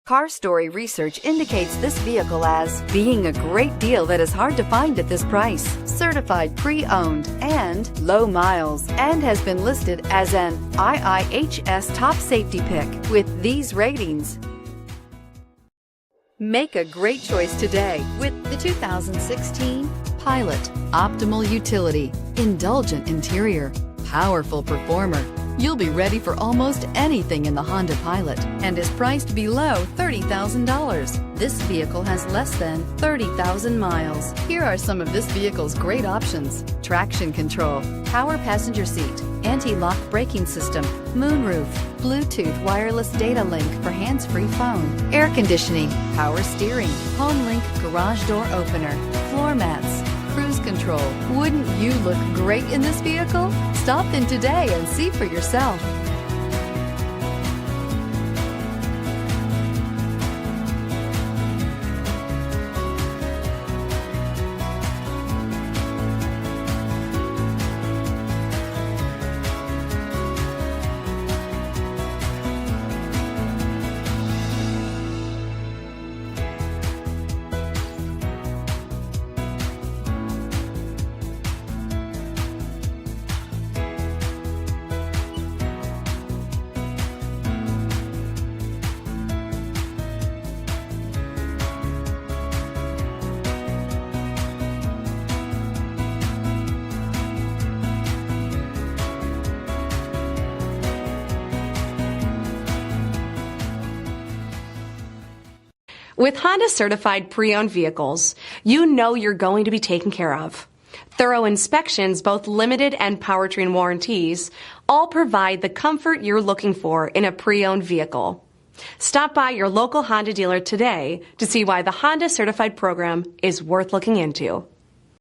Car Story research indicates this vehicle as being a great deal that is hard to find at this price. Certified pre-owned and low miles, and has been listed as an IIHS top safety pick with these ratings. Make a great choice today with the 2016 Pilot. Optimal utility, indulgent interior, powerful performer. You'll be ready for almost anything in the Honda Pilot and is priced below $30,000. This vehicle has less than 30,000 miles. Here are some of this vehicle's great options: traction control, power passenger seat, anti-lock braking system, moonroof, Bluetooth wireless data link for hands-free phone, air conditioning, power steering, HomeLink garage door opener, floor mats, cruise control. Wouldn't you look great in this vehicle? Stop in today and see for yourself. With Honda certified pre-owned vehicles, you know you're going to be taken care of. Thorough inspections, both limited and powertrain warranties, all provide the comfort you're looking for in a pre-owned vehicle. Stop by your local Honda dealer today to see why the Honda certified program is worth looking into.